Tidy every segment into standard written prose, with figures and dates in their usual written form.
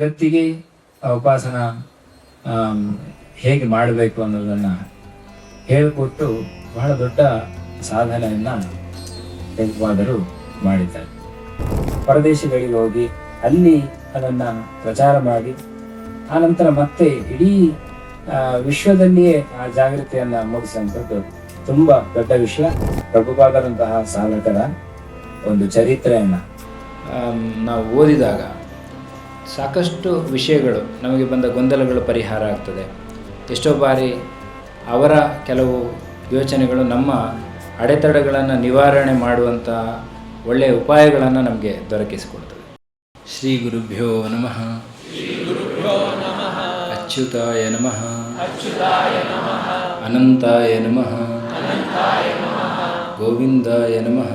ಜಗತ್ತಿಗೆ ಉಪಾಸನ ಹೇಗೆ ಮಾಡಬೇಕು ಅನ್ನೋದನ್ನು ಹೇಳಿಕೊಟ್ಟು ಬಹಳ ದೊಡ್ಡ ಸಾಧನೆಯನ್ನು ಪ್ರಭುಪಾದರು ಮಾಡಿದ್ದಾರೆ. ಪರದೇಶಗಳಿಗೆ ಹೋಗಿ ಅಲ್ಲಿ ಅದನ್ನು ಪ್ರಚಾರ ಮಾಡಿ ಆನಂತರ ಮತ್ತೆ ಇಡೀ ವಿಶ್ವದಲ್ಲಿಯೇ ಆ ಜಾಗೃತಿಯನ್ನು ಮೂಡಿಸುವಂಥದ್ದು ತುಂಬ ದೊಡ್ಡ ವಿಷಯ. ಪ್ರಭುಪಾದರಂತಹ ಸಾಧಕರ ಒಂದು ಚರಿತ್ರೆಯನ್ನು ನಾವು ಓದಿದಾಗ ಸಾಕಷ್ಟು ವಿಷಯಗಳು ನಮಗೆ ಬಂದ ಗೊಂದಲಗಳು ಪರಿಹಾರ ಆಗ್ತದೆ. ಎಷ್ಟೋ ಬಾರಿ ಅವರ ಕೆಲವು ಯೋಚನೆಗಳು ನಮ್ಮ ಅಡೆತಡೆಗಳನ್ನು ನಿವಾರಣೆ ಮಾಡುವಂಥ ಒಳ್ಳೆಯ ಉಪಾಯಗಳನ್ನು ನಮಗೆ ದೊರಕಿಸಿಕೊಡ್ತದೆ. ಶ್ರೀ ಗುರುಭ್ಯೋ ನಮಃ. ಅಚ್ಯುತಾಯ ನಮಃ. ಅನಂತಾಯ ನಮಃ. ಗೋವಿಂದಾಯ ನಮಃ.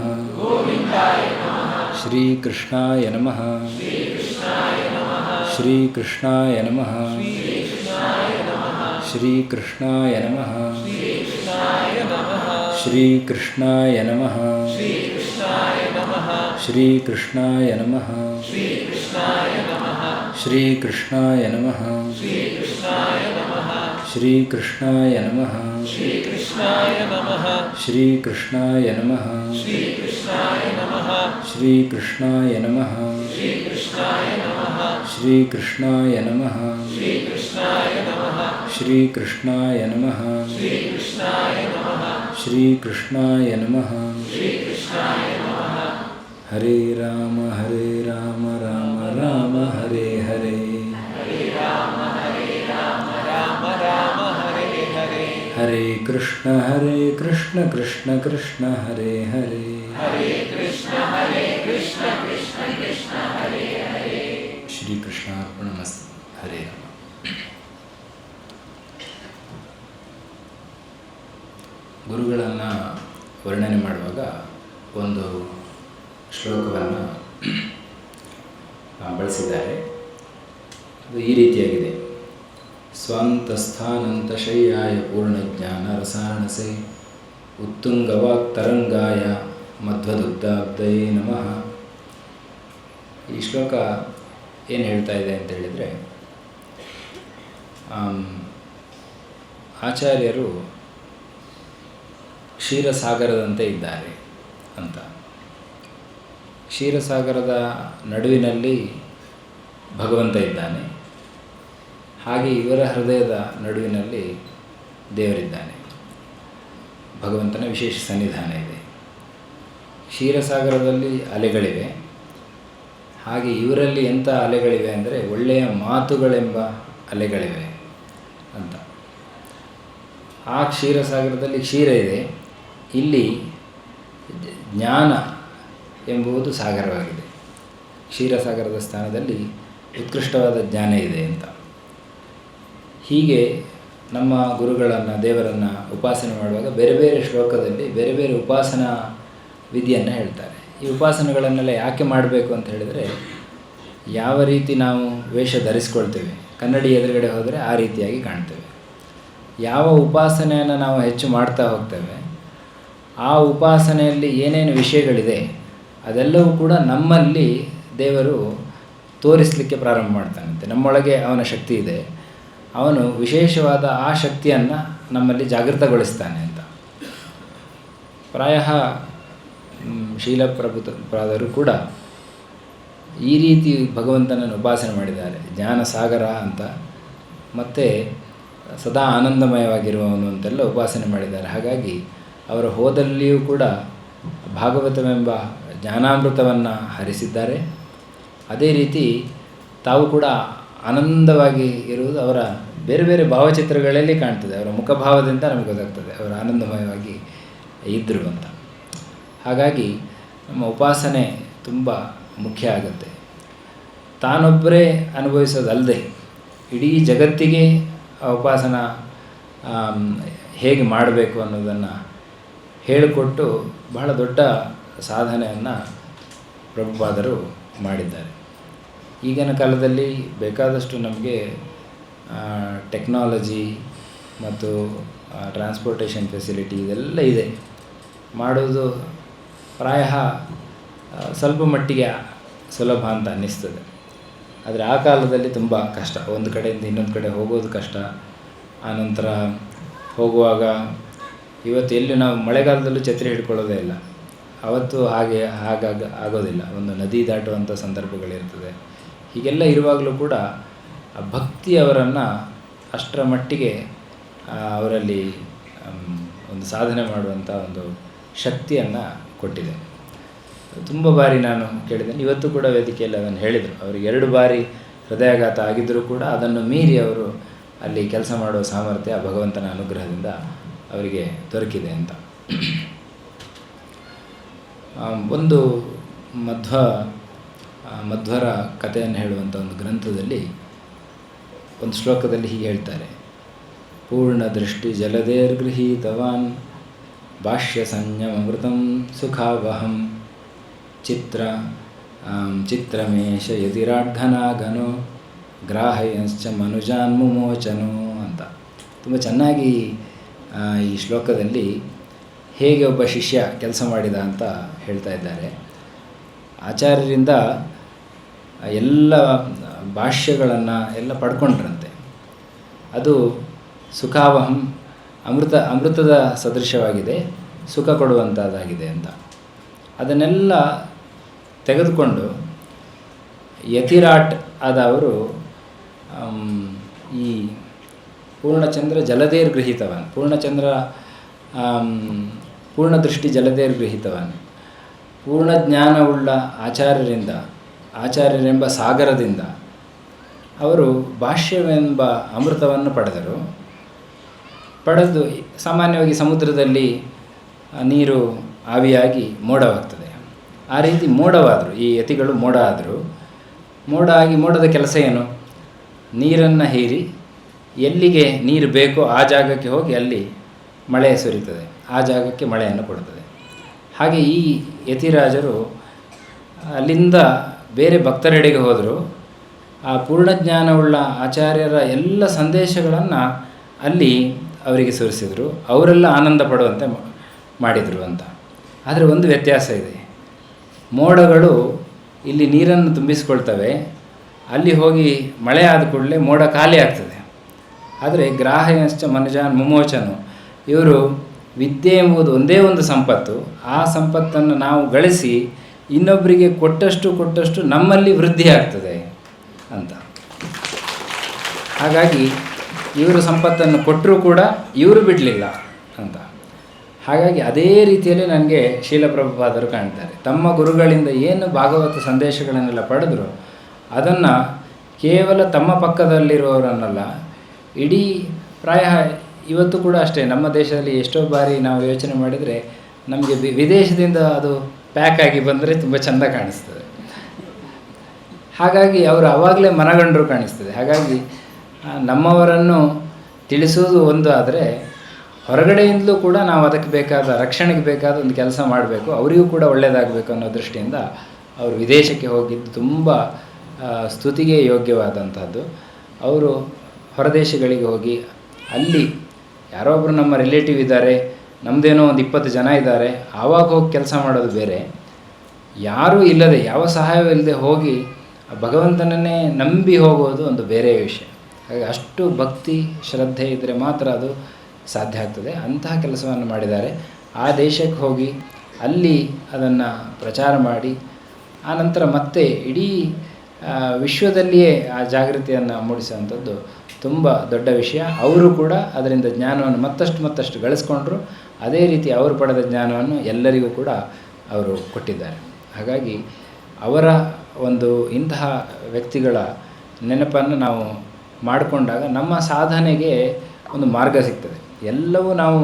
ಶ್ರೀಕೃಷ್ಣಾಯ ನಮಃ. ಶ್ರೀಕೃಷ್ಣಾಯ ನಮಃ. ಶ್ರೀಕೃಷ್ಣಾಯ ನಮಃ. ಶ್ರೀಕೃಷ್ಣಾಯ ನಮಃ. ಶ್ರೀಕೃಷ್ಣಾಯ ನಮಃ. ಶ್ರೀಕೃಷ್ಣಾಯ ನಮಃ. ಶ್ರೀಕೃಷ್ಣಾಯ ನಮಃ. ಶ್ರೀಕೃಷ್ಣಾಯ ನಮಃ. ಶ್ರೀಕೃಷ್ಣಾಯ ನಮಃ. ಶ್ರೀಕೃಷ್ಣಾಯ ನಮಃ. ಶ್ರೀಕೃಷ್ಣಾಯ ನಮಃ. ಶ್ರೀಕೃಷ್ಣಾಯ ನಮಃ. ಹರೇ ರಾಮ ರಾಮ ರಾಮ ಹರೇ ಹರೇ. ಹರೇ ಕೃಷ್ಣ ಕೃಷ್ಣ ಕೃಷ್ಣ ಹರೇ ಹರೇ. ಶ್ರೀಕೃಷ್ಣ ಅರ್ಪಣಮಸ್ತು. ಹರೇ ರಾಮ. ಗುರುಗಳನ್ನು ವರ್ಣನೆ ಮಾಡುವಾಗ ಒಂದು ಶ್ಲೋಕವನ್ನು ಬಳಸಿದ್ದಾರೆ. ಅದು ಈ ರೀತಿಯಾಗಿದೆ. ಸ್ವಾಂತಸ್ಥಾನಂತಶಯ್ಯಾಯ ಪೂರ್ಣಜ್ಞಾನ ರಸಾಯಣಸೆ ಉತ್ತುಂಗವಾಕ್ತರಂಗಾಯ ಮಧ್ವದುಗ್ಧಾಬ್ಧಯೇ ನಮಃ. ಈ ಶ್ಲೋಕ ಏನು ಹೇಳ್ತಾ ಇದೆ ಅಂತ ಹೇಳಿದರೆ, ಆಚಾರ್ಯರು ಕ್ಷೀರಸಾಗರದಂತೆ ಇದ್ದಾರೆ ಅಂತ. ಕ್ಷೀರಸಾಗರದ ನಡುವಿನಲ್ಲಿ ಭಗವಂತ ಇದ್ದಾನೆ, ಹಾಗೆ ಇವರ ಹೃದಯದ ನಡುವಿನಲ್ಲಿ ದೇವರಿದ್ದಾನೆ. ಭಗವಂತನ ವಿಶೇಷ ಸನ್ನಿಧಾನ ಇದೆ. ಕ್ಷೀರಸಾಗರದಲ್ಲಿ ಅಲೆಗಳಿವೆ, ಹಾಗೆ ಇವರಲ್ಲಿ ಎಂಥ ಅಲೆಗಳಿವೆ ಅಂದರೆ ಒಳ್ಳೆಯ ಮಾತುಗಳೆಂಬ ಅಲೆಗಳಿವೆ ಅಂತ. ಆ ಕ್ಷೀರಸಾಗರದಲ್ಲಿ ಕ್ಷೀರ ಇದೆ, ಇಲ್ಲಿ ಜ್ಞಾನ ಎಂಬುದು ಸಾಗರವಾಗಿದೆ. ಕ್ಷೀರಸಾಗರದ ಸ್ಥಾನದಲ್ಲಿ ಉತ್ಕೃಷ್ಟವಾದ ಜ್ಞಾನ ಇದೆ ಅಂತ. ಹೀಗೆ ನಮ್ಮ ಗುರುಗಳನ್ನು, ದೇವರನ್ನು ಉಪಾಸನೆ ಮಾಡುವಾಗ ಬೇರೆ ಬೇರೆ ಶ್ಲೋಕದಲ್ಲಿ ಬೇರೆ ಬೇರೆ ಉಪಾಸನಾ ವಿಧಿಯನ್ನು ಹೇಳ್ತಾರೆ. ಈ ಉಪಾಸನೆಗಳನ್ನೆಲ್ಲ ಯಾಕೆ ಮಾಡಬೇಕು ಅಂತ ಹೇಳಿದರೆ, ಯಾವ ರೀತಿ ನಾವು ವೇಷ ಧರಿಸ್ಕೊಳ್ತೇವೆ, ಕನ್ನಡಿ ಎದುರುಗಡೆ ಹೋದರೆ ಆ ರೀತಿಯಾಗಿ ಕಾಣ್ತೇವೆ. ಯಾವ ಉಪಾಸನೆಯನ್ನು ನಾವು ಹೆಚ್ಚು ಮಾಡ್ತಾ ಹೋಗ್ತೇವೆ, ಆ ಉಪಾಸನೆಯಲ್ಲಿ ಏನೇನು ವಿಷಯಗಳಿದೆ ಅದೆಲ್ಲವೂ ಕೂಡ ನಮ್ಮಲ್ಲಿ ದೇವರು ತೋರಿಸಲಿಕ್ಕೆ ಪ್ರಾರಂಭ ಮಾಡ್ತಾನಂತೆ. ನಮ್ಮೊಳಗೆ ಅವನ ಶಕ್ತಿ ಇದೆ, ಅವನು ವಿಶೇಷವಾದ ಆ ಶಕ್ತಿಯನ್ನು ನಮ್ಮಲ್ಲಿ ಜಾಗೃತಗೊಳಿಸ್ತಾನೆ ಅಂತ. ಪ್ರಾಯಃ ಶೀಲಪ್ರಭುಪಾದರು ಕೂಡ ಈ ರೀತಿ ಭಗವಂತನನ್ನು ಉಪಾಸನೆ ಮಾಡಿದ್ದಾರೆ. ಜ್ಞಾನ ಸಾಗರ ಅಂತ, ಮತ್ತು ಸದಾ ಆನಂದಮಯವಾಗಿರುವವನು ಅಂತೆಲ್ಲ ಉಪಾಸನೆ ಮಾಡಿದ್ದಾರೆ. ಹಾಗಾಗಿ ಅವರ ಹೋದಲ್ಲಿಯೂ ಕೂಡ ಭಾಗವತವೆಂಬ ಜ್ಞಾನಾಮೃತವನ್ನು ಹರಿಸಿದ್ದಾರೆ. ಅದೇ ರೀತಿ ತಾವು ಕೂಡ ಆನಂದವಾಗಿ ಇರುವುದು ಅವರ ಬೇರೆ ಬೇರೆ ಭಾವಚಿತ್ರಗಳಲ್ಲಿ ಕಾಣ್ತದೆ. ಅವರ ಮುಖಭಾವದಿಂದ ನಮಗೆ ಗೊತ್ತಾಗ್ತದೆ ಅವರು ಆನಂದಮಯವಾಗಿ ಇದ್ದರು ಅಂತ. ಹಾಗಾಗಿ ನಮ್ಮ ಉಪಾಸನೆ ತುಂಬ ಮುಖ್ಯ ಆಗುತ್ತೆ. ತಾನೊಬ್ಬರೇ ಅನುಭವಿಸೋದಲ್ಲದೆ ಇಡೀ ಜಗತ್ತಿಗೆ ಆ ಉಪಾಸನ ಹೇಗೆ ಮಾಡಬೇಕು ಅನ್ನೋದನ್ನು ಹೇಳಿಕೊಟ್ಟು ಬಹಳ ದೊಡ್ಡ ಸಾಧನೆಯನ್ನು ಪ್ರಭುಪಾದರು ಮಾಡಿದ್ದಾರೆ. ಈಗಿನ ಕಾಲದಲ್ಲಿ ಬೇಕಾದಷ್ಟು ನಮಗೆ ಟೆಕ್ನಾಲಜಿ ಮತ್ತು ಟ್ರಾನ್ಸ್ಪೋರ್ಟೇಷನ್ ಫೆಸಿಲಿಟಿ ಇದೆಲ್ಲ ಇದೆ. ಮಾಡೋದು ಪ್ರಾಯ ಸ್ವಲ್ಪ ಮಟ್ಟಿಗೆ ಸುಲಭ ಅಂತ ಅನ್ನಿಸ್ತದೆ. ಆದರೆ ಆ ಕಾಲದಲ್ಲಿ ತುಂಬ ಕಷ್ಟ, ಒಂದು ಕಡೆಯಿಂದ ಇನ್ನೊಂದು ಕಡೆ ಹೋಗೋದು ಕಷ್ಟ. ಆನಂತರ ಹೋಗುವಾಗ ಇವತ್ತು ಎಲ್ಲಿ ನಾವು ಮಳೆಗಾಲದಲ್ಲೂ ಛತ್ರಿ ಹಿಡ್ಕೊಳ್ಳೋದೇ ಇಲ್ಲ, ಅವತ್ತು ಆಗೋದಿಲ್ಲ. ಒಂದು ನದಿ ದಾಟುವಂಥ ಸಂದರ್ಭಗಳಿರ್ತದೆ. ಹೀಗೆಲ್ಲ ಇರುವಾಗಲೂ ಕೂಡ ಆ ಭಕ್ತಿ ಅವರನ್ನು ಅಷ್ಟರ ಮಟ್ಟಿಗೆ ಅವರಲ್ಲಿ ಒಂದು ಸಾಧನೆ ಮಾಡುವಂಥ ಒಂದು ಶಕ್ತಿಯನ್ನು ಕೊಟ್ಟಿದೆ. ತುಂಬ ಬಾರಿ ನಾನು ಕೇಳಿದ್ದೇನೆ, ಇವತ್ತು ಕೂಡ ವೇದಿಕೆಯಲ್ಲಿ ಅದನ್ನು ಹೇಳಿದರು. ಅವರಿಗೆ 2 ಬಾರಿ ಹೃದಯಾಘಾತ ಆಗಿದ್ದರೂ ಕೂಡ ಅದನ್ನು ಮೀರಿ ಅವರು ಅಲ್ಲಿ ಕೆಲಸ ಮಾಡುವ ಸಾಮರ್ಥ್ಯ ಭಗವಂತನ ಅನುಗ್ರಹದಿಂದ ಅವರಿಗೆ ದೊರಕಿದೆ ಅಂತ. ಒಂದು ಮಧ್ವರ ಕಥೆಯನ್ನು ಹೇಳುವಂಥ ಒಂದು ಗ್ರಂಥದಲ್ಲಿ ಒಂದು ಶ್ಲೋಕದಲ್ಲಿ ಹೀಗೆ ಹೇಳ್ತಾರೆ: ಪೂರ್ಣ ದೃಷ್ಟಿ ಜಲದೇರ್ಗೃಹೀತವಾನ್ ಭಾಷ್ಯ ಸಂಯಮೃತಂ ಸುಖಾವಹಂ ಚಿತ್ರಮೇಶ ಯದಿರಾಡ್ಘನಾಘನೋ ಗ್ರಾಹಯಂಶ್ಚ ಮನುಜಾನ್ ಮುಮೋಚನೋ ಅಂತ. ತುಂಬ ಚೆನ್ನಾಗಿ ಈ ಶ್ಲೋಕದಲ್ಲಿ ಹೇಗೆ ಒಬ್ಬ ಶಿಷ್ಯ ಕೆಲಸ ಮಾಡಿದ ಅಂತ ಹೇಳ್ತಾ ಇದ್ದಾರೆ. ಆಚಾರ್ಯರಿಂದ ಎಲ್ಲ ಭಾಷ್ಯಗಳನ್ನು ಎಲ್ಲ ಪಡ್ಕೊಂಡ್ರಂತೆ. ಅದು ಸುಖಾವಹಂ, ಅಮೃತದ ಸದೃಶವಾಗಿದೆ, ಸುಖ ಕೊಡುವಂಥದ್ದಾಗಿದೆ ಅಂತ. ಅದನ್ನೆಲ್ಲ ತೆಗೆದುಕೊಂಡು ಯತಿರಾಟ್ ಆದ ಅವರು ಈ ಪೂರ್ಣಚಂದ್ರ ಜಲದೇರ್ಗೃಹೀತವಾನ್, ಪೂರ್ಣದೃಷ್ಟಿ ಜಲದೇರ್ಗೃಹೀತವಾನ್, ಪೂರ್ಣ ಜ್ಞಾನವುಳ್ಳ ಆಚಾರ್ಯರೆಂಬ ಸಾಗರದಿಂದ ಅವರು ಭಾಷ್ಯವೆಂಬ ಅಮೃತವನ್ನು ಪಡೆದು ಸಾಮಾನ್ಯವಾಗಿ ಸಮುದ್ರದಲ್ಲಿ ನೀರು ಆವಿಯಾಗಿ ಮೋಡವಾಗ್ತದೆ. ಆ ರೀತಿ ಮೋಡವಾದರು ಈ ಯತಿಗಳು. ಮೋಡದ ಕೆಲಸ ಏನು? ನೀರನ್ನು ಹೀರಿ ಎಲ್ಲಿಗೆ ನೀರು ಬೇಕೋ ಆ ಜಾಗಕ್ಕೆ ಹೋಗಿ ಅಲ್ಲಿ ಮಳೆ ಸುರಿತದೆ, ಆ ಜಾಗಕ್ಕೆ ಮಳೆಯನ್ನು ಕೊಡ್ತದೆ. ಹಾಗೆ ಈ ಯತಿರಾಜರು ಅಲ್ಲಿಂದ ಬೇರೆ ಭಕ್ತರೆಡೆಗೆ ಹೋದರು. ಆ ಪೂರ್ಣಜ್ಞಾನವುಳ್ಳ ಆಚಾರ್ಯರ ಎಲ್ಲ ಸಂದೇಶಗಳನ್ನು ಅಲ್ಲಿ ಅವರಿಗೆ ಸುರಿಸಿದರು, ಅವರೆಲ್ಲ ಆನಂದ ಪಡುವಂತೆ ಮಾಡಿದರು ಅಂತ. ಆದರೆ ಒಂದು ವ್ಯತ್ಯಾಸ ಇದೆ. ಮೋಡಗಳು ಇಲ್ಲಿ ನೀರನ್ನು ತುಂಬಿಸ್ಕೊಳ್ತವೆ, ಅಲ್ಲಿ ಹೋಗಿ ಮಳೆ ಆದ ಕೂಡಲೇ ಮೋಡ ಖಾಲಿ ಆಗ್ತದೆ. ಆದರೆ ಗ್ರಾಹಯಶ್ಚ ಮನುಜಾನ್ ಮುಮೋಚನು, ಇವರು ವಿದ್ಯೆ ಎಂಬುದು ಒಂದೇ ಒಂದು ಸಂಪತ್ತು. ಆ ಸಂಪತ್ತನ್ನು ನಾವು ಗಳಿಸಿ ಇನ್ನೊಬ್ಬರಿಗೆ ಕೊಟ್ಟಷ್ಟು ನಮ್ಮಲ್ಲಿ ವೃದ್ಧಿ ಆಗ್ತದೆ ಅಂತ. ಹಾಗಾಗಿ ಇವರು ಸಂಪತ್ತನ್ನು ಕೊಟ್ಟರೂ ಕೂಡ ಇವರು ಬಿಡಲಿಲ್ಲ ಅಂತ. ಹಾಗಾಗಿ ಅದೇ ರೀತಿಯಲ್ಲಿ ನನಗೆ ಶೀಲಪ್ರಭುಪಾದರು ಕಾಣ್ತಾರೆ. ತಮ್ಮ ಗುರುಗಳಿಂದ ಏನು ಭಾಗವತ ಸಂದೇಶಗಳನ್ನೆಲ್ಲ ಪಡೆದರು ಅದನ್ನು ಕೇವಲ ತಮ್ಮ ಪಕ್ಕದಲ್ಲಿರುವವರನ್ನಲ್ಲ, ಇಡೀ ಪ್ರಾಯ ಇವತ್ತು ಕೂಡ ಅಷ್ಟೇ. ನಮ್ಮ ದೇಶದಲ್ಲಿ ಎಷ್ಟೋ ಬಾರಿ ನಾವು ಯೋಚನೆ ಮಾಡಿದರೆ ನಮಗೆ ವಿದೇಶದಿಂದ ಅದು ಪ್ಯಾಕ್ ಆಗಿ ಬಂದರೆ ತುಂಬ ಚೆಂದ ಕಾಣಿಸ್ತದೆ. ಹಾಗಾಗಿ ಅವರು ಆವಾಗಲೇ ಮನಗಂಡರು ಕಾಣಿಸ್ತದೆ. ಹಾಗಾಗಿ ನಮ್ಮವರನ್ನು ತಿಳಿಸುವುದು ಒಂದು, ಆದರೆ ಹೊರಗಡೆಯಿಂದಲೂ ಕೂಡ ನಾವು ಅದಕ್ಕೆ ಬೇಕಾದ ರಕ್ಷಣೆಗೆ ಬೇಕಾದ ಒಂದು ಕೆಲಸ ಮಾಡಬೇಕು, ಅವರಿಗೂ ಕೂಡ ಒಳ್ಳೆಯದಾಗಬೇಕು ಅನ್ನೋ ದೃಷ್ಟಿಯಿಂದ ಅವರು ವಿದೇಶಕ್ಕೆ ಹೋಗಿದ್ದು ತುಂಬ ಸ್ತುತಿಗೆ ಯೋಗ್ಯವಾದಂಥದ್ದು. ಅವರು ಹೊರದೇಶಗಳಿಗೆ ಹೋಗಿ ಅಲ್ಲಿ ಯಾರೋ ಒಬ್ಬರು ನಮ್ಮ ರಿಲೇಟಿವ್ ಇದ್ದಾರೆ, ನಮ್ಮದೇನೋ ಒಂದು 20 ಜನ ಇದ್ದಾರೆ, ಆವಾಗ ಹೋಗಿ ಕೆಲಸ ಮಾಡೋದು ಬೇರೆ. ಯಾರೂ ಇಲ್ಲದೆ, ಯಾವ ಸಹಾಯವೂ ಇಲ್ಲದೆ ಹೋಗಿ ಭಗವಂತನನ್ನೇ ನಂಬಿ ಹೋಗೋದು ಒಂದು ಬೇರೆ ವಿಷಯ. ಹಾಗೆ ಅಷ್ಟು ಭಕ್ತಿ ಶ್ರದ್ಧೆ ಇದ್ದರೆ ಮಾತ್ರ ಅದು ಸಾಧ್ಯ ಆಗ್ತದೆ. ಅಂತಹ ಕೆಲಸವನ್ನು ಮಾಡಿದ್ದಾರೆ. ಆ ದೇಶಕ್ಕೆ ಹೋಗಿ ಅಲ್ಲಿ ಅದನ್ನು ಪ್ರಚಾರ ಮಾಡಿ ಆನಂತರ ಮತ್ತೆ ಇಡೀ ವಿಶ್ವದಲ್ಲಿಯೇ ಆ ಜಾಗೃತಿಯನ್ನು ಮೂಡಿಸುವಂಥದ್ದು ತುಂಬ ದೊಡ್ಡ ವಿಷಯ. ಅವರು ಕೂಡ ಅದರಿಂದ ಜ್ಞಾನವನ್ನು ಮತ್ತಷ್ಟು ಗಳಿಸ್ಕೊಂಡ್ರು. ಅದೇ ರೀತಿ ಅವರು ಪಡೆದ ಜ್ಞಾನವನ್ನು ಎಲ್ಲರಿಗೂ ಕೂಡ ಅವರು ಕೊಟ್ಟಿದ್ದಾರೆ. ಹಾಗಾಗಿ ಅವರ ಒಂದು ಇಂತಹ ವ್ಯಕ್ತಿಗಳ ನೆನಪನ್ನು ನಾವು ಮಾಡಿಕೊಂಡಾಗ ನಮ್ಮ ಸಾಧನೆಗೆ ಒಂದು ಮಾರ್ಗ ಸಿಗ್ತದೆ. ಎಲ್ಲವೂ ನಾವು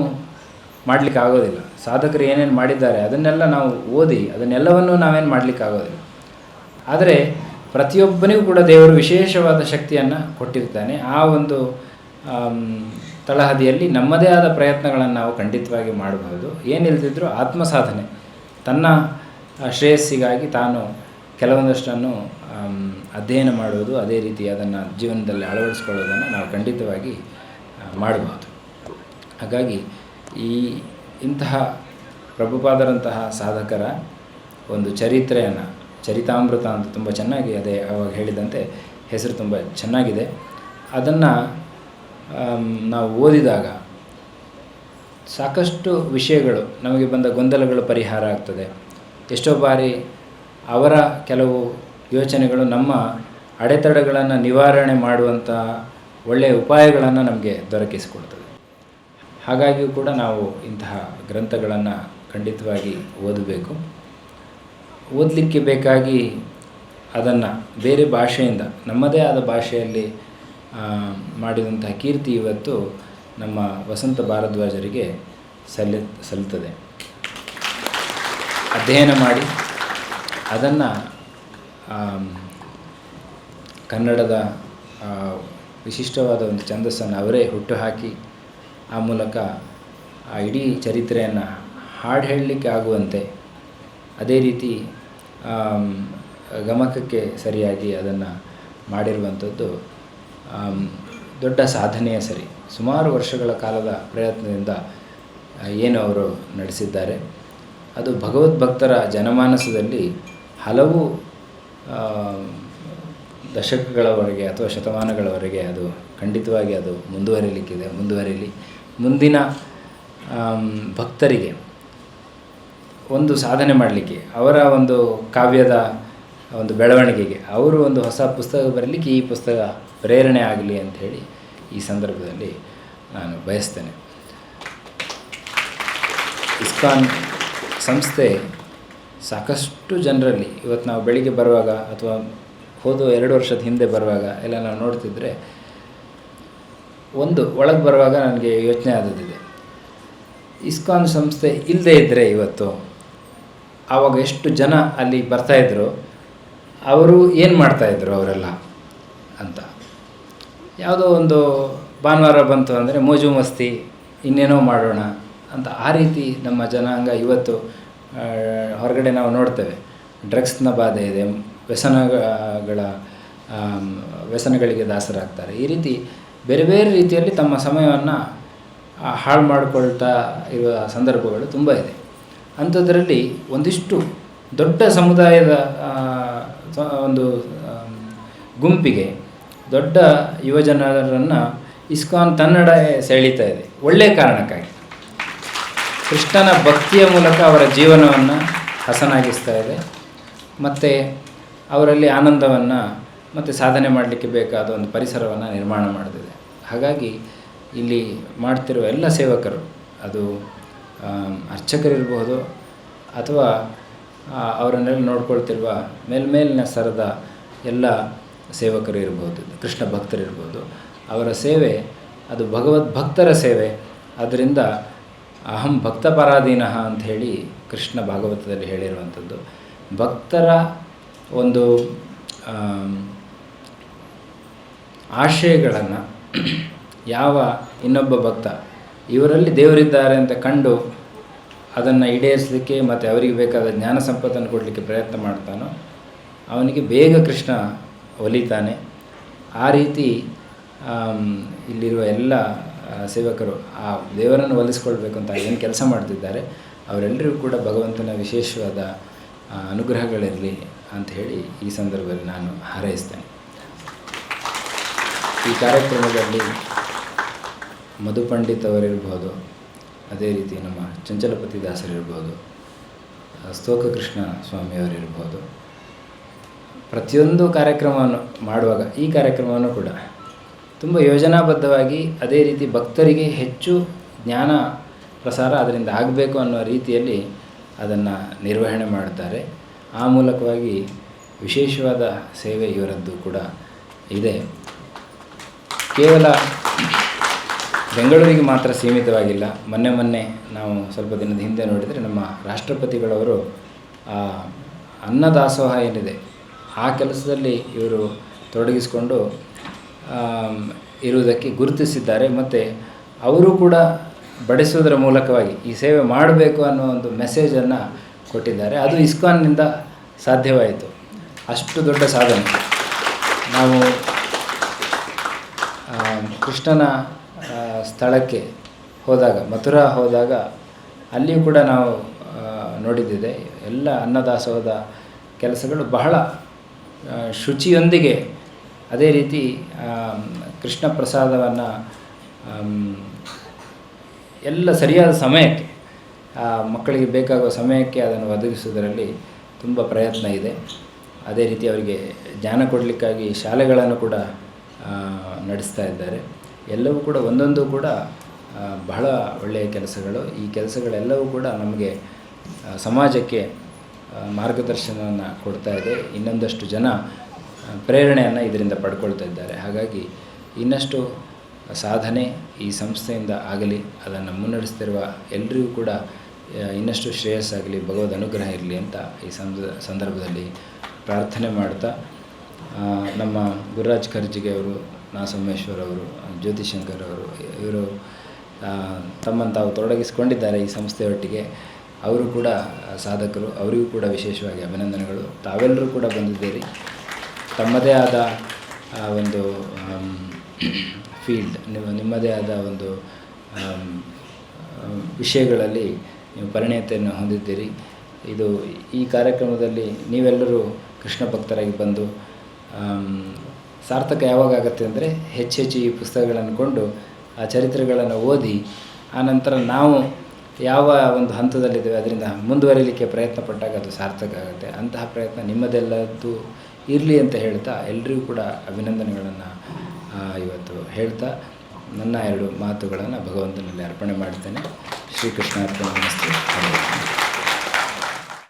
ಮಾಡಲಿಕ್ಕಾಗೋದಿಲ್ಲ. ಸಾಧಕರು ಏನೇನು ಮಾಡಿದ್ದಾರೆ ಅದನ್ನೆಲ್ಲ ನಾವು ಓದಿ ಅದನ್ನೆಲ್ಲವನ್ನೂ ನಾವೇನು ಮಾಡಲಿಕ್ಕಾಗೋದಿಲ್ಲ. ಆದರೆ ಪ್ರತಿಯೊಬ್ಬನಿಗೂ ಕೂಡ ದೇವರು ವಿಶೇಷವಾದ ಶಕ್ತಿಯನ್ನು ಕೊಟ್ಟಿರ್ತಾನೆ. ಆ ಒಂದು ತಳಹದಿಯಲ್ಲಿ ನಮ್ಮದೇ ಆದ ಪ್ರಯತ್ನಗಳನ್ನು ನಾವು ಖಂಡಿತವಾಗಿ ಮಾಡಬಹುದು. ಏನಿಲ್ಲದಿದ್ದರೂ ಆತ್ಮ ಸಾಧನೆ, ತನ್ನ ಶ್ರೇಯಸ್ಸಿಗಾಗಿ ತಾನು ಕೆಲವೊಂದಷ್ಟನ್ನು ಅಧ್ಯಯನ ಮಾಡುವುದು, ಅದೇ ರೀತಿ ಅದನ್ನು ಜೀವನದಲ್ಲಿ ಅಳವಡಿಸ್ಕೊಳ್ಳೋದನ್ನು ನಾವು ಖಂಡಿತವಾಗಿ ಮಾಡಬಹುದು. ಹಾಗಾಗಿ ಇಂತಹ ಪ್ರಭುಪಾದರಂತಹ ಸಾಧಕರ ಒಂದು ಚರಿತ್ರೆಯನ್ನು, ಚರಿತಾಮೃತ ಅಂತ ತುಂಬ ಚೆನ್ನಾಗಿ ಅದೇ ಅವಾಗ ಹೇಳಿದಂತೆ ಹೆಸರು ತುಂಬ ಚೆನ್ನಾಗಿದೆ. ಅದನ್ನು ನಾವು ಓದಿದಾಗ ಸಾಕಷ್ಟು ವಿಷಯಗಳು, ನಮಗೆ ಬಂದ ಗೊಂದಲಗಳು ಪರಿಹಾರ ಆಗ್ತದೆ. ಎಷ್ಟೋ ಬಾರಿ ಅವರ ಕೆಲವು ಯೋಚನೆಗಳು ನಮ್ಮ ಅಡೆತಡೆಗಳನ್ನು ನಿವಾರಣೆ ಮಾಡುವಂಥ ಒಳ್ಳೆಯ ಉಪಾಯಗಳನ್ನು ನಮಗೆ ದೊರಕಿಸಿಕೊಡ್ತದೆ. ಹಾಗಾಗಿಯೂ ಕೂಡ ನಾವು ಇಂತಹ ಗ್ರಂಥಗಳನ್ನು ಖಂಡಿತವಾಗಿ ಓದಬೇಕು. ಓದಲಿಕ್ಕೆ ಬೇಕಾಗಿ ಅದನ್ನು ಬೇರೆ ಭಾಷೆಯಿಂದ, ನಮ್ಮದೇ ಆದ ಭಾಷೆಯಲ್ಲಿ ಮಾಡಿದಂತಹ ಕೀರ್ತಿ ಇವತ್ತು ನಮ್ಮ ವಸಂತ ಭಾರದ್ವಾಜರಿಗೆ ಸಲ್ಲುತ್ತದೆ. ಅಧ್ಯಯನ ಮಾಡಿ ಅದನ್ನು ಕನ್ನಡದ ವಿಶಿಷ್ಟವಾದ ಒಂದು ಛಂದಸ್ಸನ್ನು ಅವರೇ ಹುಟ್ಟುಹಾಕಿ ಆ ಮೂಲಕ ಆ ಇಡೀ ಚರಿತ್ರೆಯನ್ನು ಹಾಡು ಹೇಳಲಿಕ್ಕೆ ಆಗುವಂತೆ, ಅದೇ ರೀತಿ ಗಮಕಕ್ಕೆ ಸರಿಯಾಗಿ ಅದನ್ನು ಮಾಡಿರುವಂಥದ್ದು ದೊಡ್ಡ ಸಾಧನೆಯ ಸರಿ. ಸುಮಾರು ವರ್ಷಗಳ ಕಾಲದ ಪ್ರಯತ್ನದಿಂದ ಏನು ಅವರು ನಡೆಸಿದ್ದಾರೆ, ಅದು ಭಗವದ್ಭಕ್ತರ ಜನಮಾನಸದಲ್ಲಿ ಹಲವು ದಶಕಗಳವರೆಗೆ ಅಥವಾ ಶತಮಾನಗಳವರೆಗೆ ಅದು ಖಂಡಿತವಾಗಿ ಅದು ಮುಂದುವರಿಯಲಿ. ಮುಂದಿನ ಭಕ್ತರಿಗೆ ಒಂದು ಸಾಧನೆ ಮಾಡಲಿಕ್ಕೆ, ಅವರ ಒಂದು ಕಾವ್ಯದ ಒಂದು ಬೆಳವಣಿಗೆಗೆ ಅವರು ಒಂದು ಹೊಸ ಪುಸ್ತಕ ಬರಲಿಕ್ಕೆ ಈ ಪುಸ್ತಕ ಪ್ರೇರಣೆ ಆಗಲಿ ಅಂಥೇಳಿ ಈ ಸಂದರ್ಭದಲ್ಲಿ ನಾನು ಬಯಸ್ತೇನೆ. ಇಸ್ಕಾನ್ ಸಂಸ್ಥೆ ಸಾಕಷ್ಟು ಜನರಲ್ಲಿ, ಇವತ್ತು ನಾವು ಬೆಳಿಗ್ಗೆ ಬರುವಾಗ ಅಥವಾ ಹೋದ 2 ವರ್ಷದ ಹಿಂದೆ ಬರುವಾಗ ಎಲ್ಲ ನಾವು ನೋಡ್ತಿದ್ರೆ, ಒಂದು ಒಳಗೆ ಬರುವಾಗ ನನಗೆ ಯೋಚನೆ ಆದದಿದೆ, ಇಸ್ಕಾನ್ ಸಂಸ್ಥೆ ಇಲ್ಲದೇ ಇದ್ದರೆ ಇವತ್ತು ಆವಾಗ ಎಷ್ಟು ಜನ ಅಲ್ಲಿ ಬರ್ತಾಯಿದ್ರು, ಅವರು ಏನು ಮಾಡ್ತಾಯಿದ್ರು ಅವರೆಲ್ಲ ಅಂತ. ಯಾವುದೋ ಒಂದು ಭಾನುವಾರ ಬಂತು ಅಂದರೆ ಮೋಜು ಮಸ್ತಿ, ಇನ್ನೇನೋ ಮಾಡೋಣ ಅಂತ ಆ ರೀತಿ ನಮ್ಮ ಜನಾಂಗ ಇವತ್ತು ಹೊರಗಡೆ ನಾವು ನೋಡ್ತೇವೆ. ಡ್ರಗ್ಸ್ನ ಬಾಧೆ ಇದೆ, ವ್ಯಸನಗಳಿಗೆ ದಾಸರಾಗ್ತಾರೆ. ಈ ರೀತಿ ಬೇರೆ ಬೇರೆ ರೀತಿಯಲ್ಲಿ ತಮ್ಮ ಸಮಯವನ್ನು ಹಾಳು ಮಾಡಿಕೊಳ್ತಾ ಇರುವ ಸಂದರ್ಭಗಳು ತುಂಬ ಇದೆ. ಅಂಥದ್ರಲ್ಲಿ ಒಂದಿಷ್ಟು ದೊಡ್ಡ ಸಮುದಾಯದ ಒಂದು ಗುಂಪಿಗೆ, ದೊಡ್ಡ ಯುವಜನರನ್ನು ಇಸ್ಕಾನ್ ತನ್ನಡ ಸೆಳೀತಾ ಇದೆ. ಒಳ್ಳೆಯ ಕಾರಣಕ್ಕಾಗಿ, ಕೃಷ್ಣನ ಭಕ್ತಿಯ ಮೂಲಕ ಅವರ ಜೀವನವನ್ನು ಹಸನಾಗಿಸ್ತಾ ಇದೆ ಮತ್ತು ಅವರಲ್ಲಿ ಆನಂದವನ್ನು ಮತ್ತು ಸಾಧನೆ ಮಾಡಲಿಕ್ಕೆ ಬೇಕಾದ ಒಂದು ಪರಿಸರವನ್ನು ನಿರ್ಮಾಣ ಮಾಡ್ತಿದೆ. ಹಾಗಾಗಿ ಇಲ್ಲಿ ಮಾಡ್ತಿರುವ ಎಲ್ಲ ಸೇವಕರು, ಅದು ಅರ್ಚಕರಿರ್ಬೋದು ಅಥವಾ ಅವರನ್ನೆಲ್ಲ ನೋಡ್ಕೊಳ್ತಿರುವ ಮೇಲ್ಮೇಲಿನ ಸ್ತರದ ಎಲ್ಲ ಸೇವಕರು ಇರ್ಬೋದು, ಕೃಷ್ಣ ಭಕ್ತರಿರ್ಬೋದು, ಅವರ ಸೇವೆ ಅದು ಭಗವದ್ಭಕ್ತರ ಸೇವೆ. ಅದರಿಂದ ಅಹಂ ಭಕ್ತ ಪರಾಧೀನಃ ಅಂಥೇಳಿ ಕೃಷ್ಣ ಭಾಗವತದಲ್ಲಿ ಹೇಳಿರುವಂಥದ್ದು. ಭಕ್ತರ ಒಂದು ಆಶಯಗಳನ್ನು ಯಾವ ಇನ್ನೊಬ್ಬ ಭಕ್ತ ಇವರಲ್ಲಿ ದೇವರಿದ್ದಾರೆ ಅಂತ ಕಂಡು ಅದನ್ನು ಈಡೇರಿಸಲಿಕ್ಕೆ ಮತ್ತು ಅವರಿಗೆ ಬೇಕಾದ ಜ್ಞಾನ ಸಂಪತ್ತನ್ನು ಕೊಡಲಿಕ್ಕೆ ಪ್ರಯತ್ನ ಮಾಡ್ತಾನೋ ಅವನಿಗೆ ಬೇಗ ಕೃಷ್ಣ ಒಲಿತಾನೆ. ಆ ರೀತಿ ಇಲ್ಲಿರುವ ಎಲ್ಲ ಸೇವಕರು ಆ ದೇವರನ್ನು ಒಲಿಸ್ಕೊಳ್ಬೇಕು ಅಂತ ಏನು ಕೆಲಸ ಮಾಡ್ತಿದ್ದಾರೆ ಅವರೆಲ್ಲರಿಗೂ ಕೂಡ ಭಗವಂತನ ವಿಶೇಷವಾದ ಅನುಗ್ರಹಗಳಿರಲಿ ಅಂತ ಹೇಳಿ ಈ ಸಂದರ್ಭದಲ್ಲಿ ನಾನು ಹಾರೈಸ್ತೇನೆ. ಈ ಕಾರ್ಯಕ್ರಮದಲ್ಲಿ ಮಧು ಪಂಡಿತ್ ಅವರಿರ್ಬೋದು, ಅದೇ ರೀತಿ ನಮ್ಮ ಚಂಚಲಪತಿ ದಾಸರಿರ್ಬೋದು, ಸ್ತೋಕ ಕೃಷ್ಣ ಸ್ವಾಮಿಯವರಿರ್ಬೋದು, ಪ್ರತಿಯೊಂದು ಕಾರ್ಯಕ್ರಮವನ್ನು ಮಾಡುವಾಗ ಈ ಕಾರ್ಯಕ್ರಮವನ್ನು ಕೂಡ ತುಂಬ ಯೋಜನಾಬದ್ಧವಾಗಿ, ಅದೇ ರೀತಿ ಭಕ್ತರಿಗೆ ಹೆಚ್ಚು ಜ್ಞಾನ ಪ್ರಸಾರ ಅದರಿಂದ ಆಗಬೇಕು ಅನ್ನೋ ರೀತಿಯಲ್ಲಿ ಅದನ್ನು ನಿರ್ವಹಣೆ ಮಾಡ್ತಾರೆ. ಆ ಮೂಲಕವಾಗಿ ವಿಶೇಷವಾದ ಸೇವೆ ಇವರದ್ದು ಕೂಡ ಇದೆ. ಕೇವಲ ಬೆಂಗಳೂರಿಗೆ ಮಾತ್ರ ಸೀಮಿತವಾಗಿಲ್ಲ. ಮೊನ್ನೆ ನಾವು ಸ್ವಲ್ಪ ದಿನದ ಹಿಂದೆ ನೋಡಿದರೆ ನಮ್ಮ ರಾಷ್ಟ್ರಪತಿಗಳವರು ಅನ್ನದಾಸೋಹ ಏನಿದೆ ಆ ಕೆಲಸದಲ್ಲಿ ಇವರು ತೊಡಗಿಸಿಕೊಂಡು ಇರುವುದಕ್ಕೆ ಗುರುತಿಸಿದ್ದಾರೆ. ಮತ್ತು ಅವರು ಕೂಡ ಬಡಿಸುವುದರ ಮೂಲಕವಾಗಿ ಈ ಸೇವೆ ಮಾಡಬೇಕು ಅನ್ನೋ ಒಂದು ಮೆಸೇಜನ್ನು ಕೊಟ್ಟಿದ್ದಾರೆ. ಅದು ಇಸ್ಕಾನ್ನಿಂದ ಸಾಧ್ಯವಾಯಿತು. ಅಷ್ಟು ದೊಡ್ಡ ಸಾಧನೆ. ನಾವು ಕೃಷ್ಣನ ಸ್ಥಳಕ್ಕೆ ಹೋದಾಗ, ಮಥುರಾ ಹೋದಾಗ ಅಲ್ಲಿಯೂ ಕೂಡ ನಾವು ನೋಡಿದ್ದಿದೆ. ಎಲ್ಲ ಅನ್ನದಾಸೋಹದ ಕೆಲಸಗಳು ಬಹಳ ಶುಚಿಯೊಂದಿಗೆ ಅದೇ ರೀತಿ ಕೃಷ್ಣ ಪ್ರಸಾದವನ್ನು ಎಲ್ಲ ಸರಿಯಾದ ಸಮಯಕ್ಕೆ ಮಕ್ಕಳಿಗೆ ಬೇಕಾಗುವ ಸಮಯಕ್ಕೆ ಅದನ್ನು ಒದಗಿಸುವುದರಲ್ಲಿ ತುಂಬ ಪ್ರಯತ್ನ ಇದೆ. ಅದೇ ರೀತಿ ಅವರಿಗೆ ಜ್ಞಾನ ಕೊಡಲಿಕ್ಕಾಗಿ ಶಾಲೆಗಳನ್ನು ಕೂಡ ನಡೆಸ್ತಾ ಇದ್ದಾರೆ. ಎಲ್ಲವೂ ಕೂಡ ಒಂದೊಂದು ಕೂಡ ಬಹಳ ಒಳ್ಳೆಯ ಕೆಲಸಗಳು. ಈ ಕೆಲಸಗಳೆಲ್ಲವೂ ಕೂಡ ನಮಗೆ ಸಮಾಜಕ್ಕೆ ಮಾರ್ಗದರ್ಶನವನ್ನು ಕೊಡ್ತಾ ಇದೆ. ಇನ್ನೊಂದಷ್ಟು ಜನ ಪ್ರೇರಣೆಯನ್ನು ಇದರಿಂದ ಪಡ್ಕೊಳ್ತಾ ಇದ್ದಾರೆ. ಹಾಗಾಗಿ ಇನ್ನಷ್ಟು ಸಾಧನೆ ಈ ಸಂಸ್ಥೆಯಿಂದ ಆಗಲಿ, ಅದನ್ನು ಮುನ್ನಡೆಸ್ತಿರುವ ಎಲ್ಲರಿಗೂ ಕೂಡ ಇನ್ನಷ್ಟು ಶ್ರೇಯಸ್ಸಾಗಲಿ, ಭಗವದ್ ಅನುಗ್ರಹ ಇರಲಿ ಅಂತ ಈ ಸಂದರ್ಭದಲ್ಲಿ ಪ್ರಾರ್ಥನೆ ಮಾಡ್ತಾ, ನಮ್ಮ ಗುರುರಾಜ್ ಖರ್ಜಿಗೆ ಅವರು, ನಾ ಸೋಮೇಶ್ವರ್ ಅವರು, ಜ್ಯೋತಿಶಂಕರ್ ಅವರು, ಇವರು ತಮ್ಮನ್ನು ತಾವು ತೊಡಗಿಸಿಕೊಂಡಿದ್ದಾರೆ ಈ ಸಂಸ್ಥೆಯೊಟ್ಟಿಗೆ. ಅವರು ಕೂಡ ಸಾಧಕರು, ಅವರಿಗೂ ಕೂಡ ವಿಶೇಷವಾಗಿ ಅಭಿನಂದನೆಗಳು. ತಾವೆಲ್ಲರೂ ಕೂಡ ಬಂದಿದ್ದೀರಿ. ತಮ್ಮದೇ ಆದ ಒಂದು ಫೀಲ್ಡ್, ನಿಮ್ಮದೇ ಆದ ಒಂದು ವಿಷಯಗಳಲ್ಲಿ ನೀವು ಪರಿಣತಿಯನ್ನು ಹೊಂದಿದ್ದೀರಿ. ಈ ಕಾರ್ಯಕ್ರಮದಲ್ಲಿ ನೀವೆಲ್ಲರೂ ಕೃಷ್ಣ ಭಕ್ತರಾಗಿ ಬಂದು ಸಾರ್ಥಕ ಯಾವಾಗ ಆಗುತ್ತೆ ಅಂದರೆ ಹೆಚ್ಚೆಚ್ಚು ಈ ಪುಸ್ತಕಗಳನ್ನು ಕೊಂಡು ಆ ಚರಿತ್ರೆಗಳನ್ನು ಓದಿ ಆನಂತರ ನಾವು ಯಾವ ಒಂದು ಹಂತದಲ್ಲಿದ್ದೇವೆ ಅದರಿಂದ ಮುಂದುವರಿಲಿಕ್ಕೆ ಪ್ರಯತ್ನ ಪಟ್ಟಾಗ ಅದು ಸಾರ್ಥಕ ಆಗುತ್ತೆ. ಅಂತಹ ಪ್ರಯತ್ನ ನಿಮ್ಮದೆಲ್ಲದ್ದು ಇರಲಿ ಅಂತ ಹೇಳ್ತಾ ಎಲ್ಲರಿಗೂ ಕೂಡ ಅಭಿನಂದನೆಗಳನ್ನು ಇವತ್ತು ಹೇಳ್ತಾ ನನ್ನ 2 ಮಾತುಗಳನ್ನು ಭಗವಂತನಲ್ಲಿ ಅರ್ಪಣೆ ಮಾಡ್ತೇನೆ. ಶ್ರೀಕೃಷ್ಣ ಅರ್ಪಣೆ.